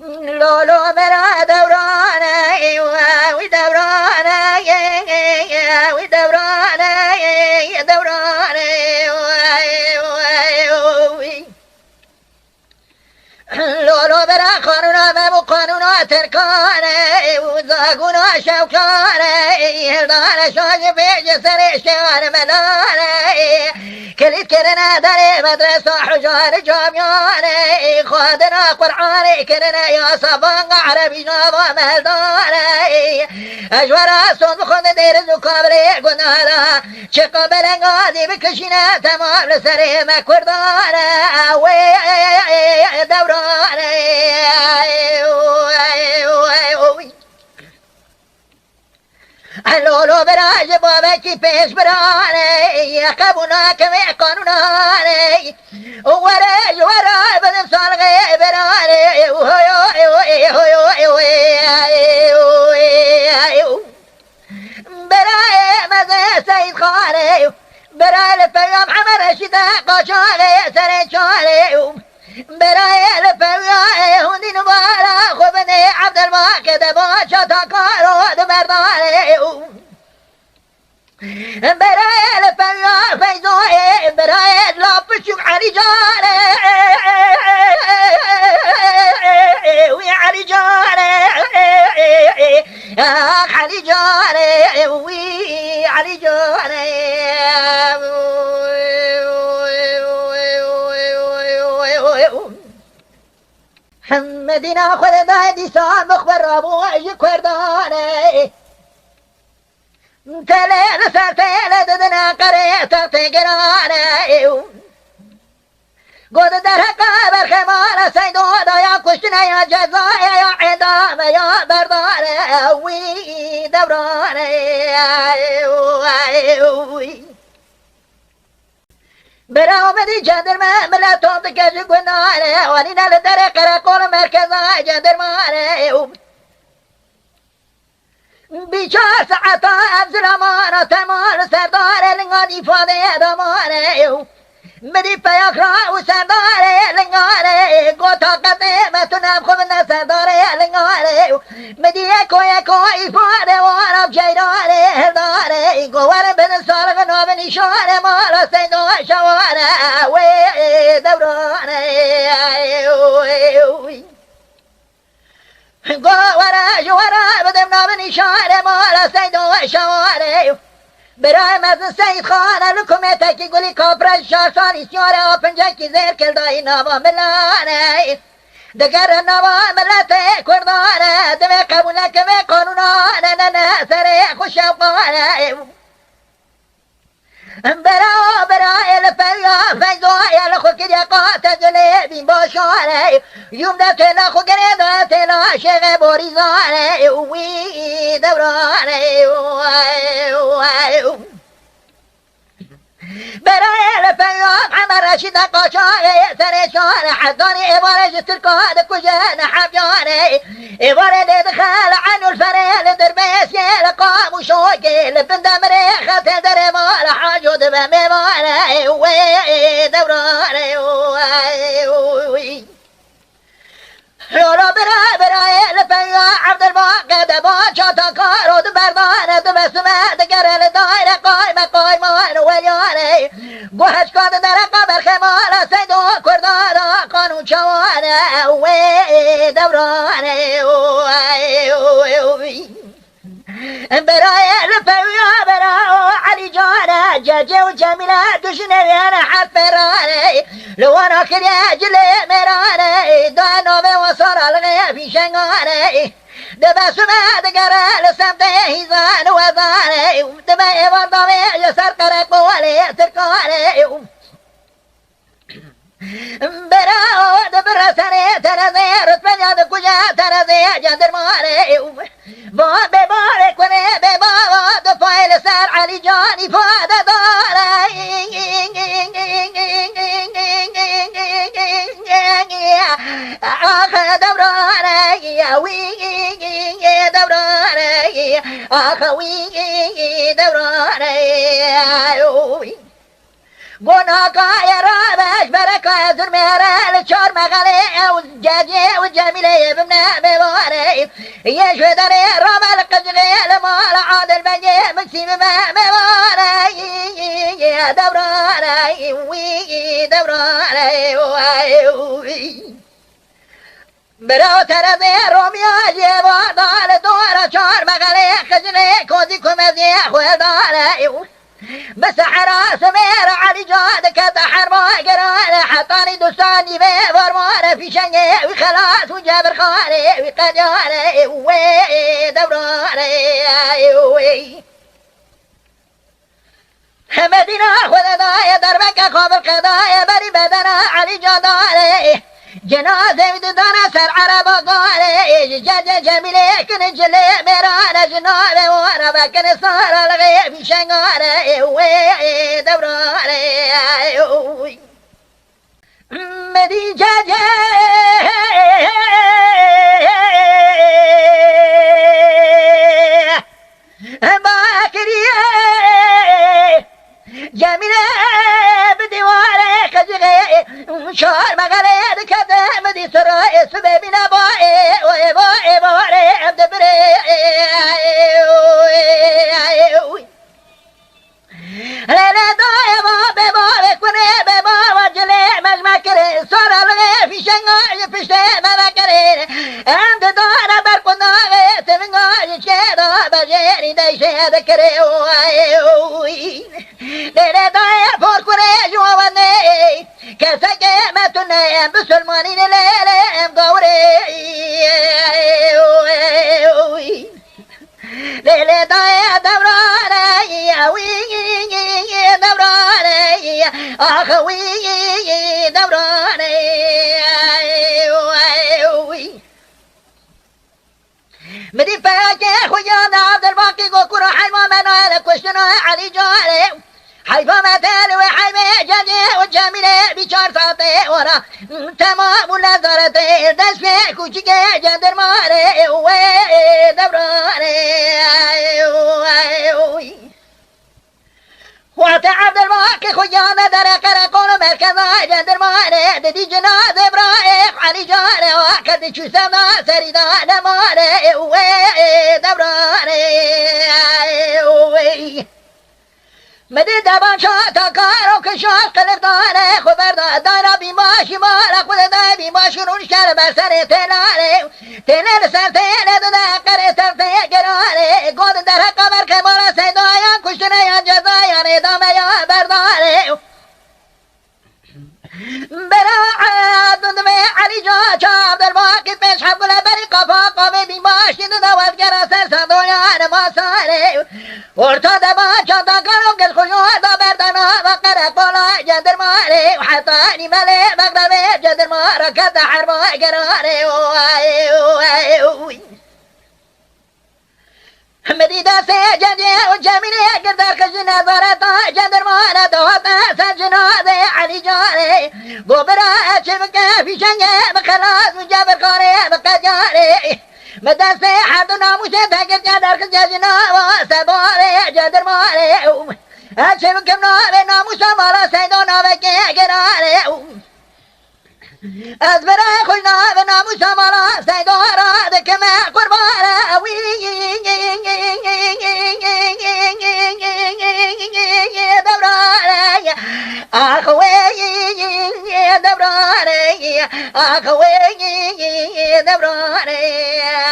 لولو مرا دورانه ودورانه ودورانه دورانه لولو برا قانونا مبو قانونا ترکانه وزاقونا شوکانه هردان شاج بیج سر شوان ملانه کلید کرنا در مدرسه حجار جامیانه خادنا قرآن کرنا یا صبان عربی نابا مهدانه اجورا سون خود دیر زکابره گنالا چه قبل انگازی بکشینه تمام لسره مکردانه دورانه لولو براج بابکی پیش برانه قبونا کمی قانونانه ورای بدم سالغی برانه برای مزه سید خانه برای لفیام حمر رشیده قاچاله سر چاله برای لفیام هندی نبارا خوبنی عبدالماقد باشا تاکارو دمردانه برای لفیام فیضوه برای لابشوک علی جانه وی علی جانه علی جانه وی علی جانه حمدنا خود دادی سان مخبر رابو اجی کردانه تله سر تله ددنا قره تغتی گرانه گود در حقا برخمان سیدو دایا کشتنه یا جزای یا عدام یا بردانه وی دورانه برا آمدی جندرمه ملتون تکشی گنانه وانی نل در قرقل مرکزای جندرمانه بیچار ساعتا افزرمانه تمام سردار لنگان ایفاده دمانه مدی پیاک را و سردار لنگانه گوتا قدمتونم خوب سردار لنگانه مدی اکو ایفاده وارم جیرانه هردانه گوار بن سالق ناب نشانه مالا سیدو شوانه وی دورانه گوارا بدم ناب نشانه مالا سیدو شوانه برای مزن سید خانه لکمه تکی گلی کپرش شارسانی سیاره پنجه کی زیر کلدایی نوا ملانه دگر نوا ملت کردانه دمه قبول کمه قانونانه نه سر خوشوقانه برای لفیا فیضوی لخو کدی قاعت جلی بین باشانه یوم ده تلا خو گره ده تلا شغ بوریزانه وی دورانه برای لفیام عمر رشید قاچانه سرشانه حضاني عبارة تركاد كجان حبياني عبارة دخل عنو الفريل دربيس يلقام وشوكي لبن دمري خط دري مال حاجود بميماني وي دوراني وي لولا برای لفیا عبد الباقد باشا تکارو دبردانه دبسمه دگره دایر قایمان ولیانه گوهش کاد در قبر خمال سیدو کردانا قانون چوانه وی دورانه برای لفیا برای علی جانه جاجه و جمیله دوشنه بیانه حرف رانه لوانا کریه جلی میرانه دانو به وصار الغیه فی شنگانه دبسمه دگره لسمت هیزان وزانه دبه ایوار داوه یسر قرقواله ترکانه برا دبر سنه ترزه رتبه یاد کجا ترزه جندرمانه بباره کنه بباره دفایل سر علی جانی فاده داره آخ دورانه وی دورانه آخ وی دورانه قناقا يا رابش بركة زرميرة لشور مغالي وجاجي وجميلة بمنا بواري يشوي داري رابا لقجغي لمال عادل بنجي مكسي بما بواري دوراني وي دوراني وي برو ترزي روميا جيبا دال دورا شور مغالي خجني كوزي كومزي خوال دالي بسحرة سمير علي جادك تحر ما قرار حطاني دوستاني بفرمان في شنقي وخلاص وجابر خالي وقداري وي دوراني وي مدينة خذ داية دربك خوف القضايا بري بدنا علي جداري جنازة بدنا سر عرب قالي جد جميلة كن جلي ميرانا جنابي وانا بكن صار الغيب شنقاري وي دوراني وي مدي جاجي باكريه جميلة بدواري خزغي شار مغالي كذا مدي سراي سببنا باي وي باي باي عبد بري لا لا داي بابي بابي كوني بابا وجلي مجمع كري صار الغي في شنغاي في شتي ما بكري عند دانا بركناغي تمنغاي شيدا بجيري داي شيدا كري وي لا داي فور كوري جواني كسكي ما تني بسلماني لا مقوري لا داي دوراني وي دوراني اخوي دوراني مدي فاكي خويا عبد الباقي قوكرو حيما منال كشتنا علي جاري حيفا مثالي وحيمي جدي والجميلة بشار ساطي ورا تمام ونظرتي دس في كوشيكي جندر ماري وي دوراني وقت عبد الباقي خويانا درقر قول مركزا جندر ماري ددي جناز ابراهيم علي جاري وقت شو سما سريدان ماري وي دوراني وي مدي دبان شاتا كارو كشاش قلب داري خبر دارا بماشي مالا خود دا بماشي رون شكال برسر تلالي تلال سر تلال دا قري سر تلالي قود در قبر كبارا سيدايا كشتنا يا جزايا ندام يا برداري براعات دمي علي جا عبد الباقي پیش حب گل بری قفا قوی بیماشی دوات گرا سر سندویان ما ساری ورطا دبا چانتا کرو کس خوشو دا بردنا وقر قولا جندر ماری وحطانی ملی مقدمي جندر مارا کت حرما گرانی مدي داسي جدي وجميلة قدر خشنا ضرطا جندر مارا دوتا سجنادي علي جاري قبرا شبكة في شنجة بخلاص وجابر قاري بقجاري مداسي حدنا مشتاق قدر خشنا وسباري جندر ماري شبكة مناري ناموسا مارا سيدونا بكي قراري أزبرا خلنا بناموسا مارا سيدورا دكما قربارا دوراني أخوي دوراني أخوي دوراني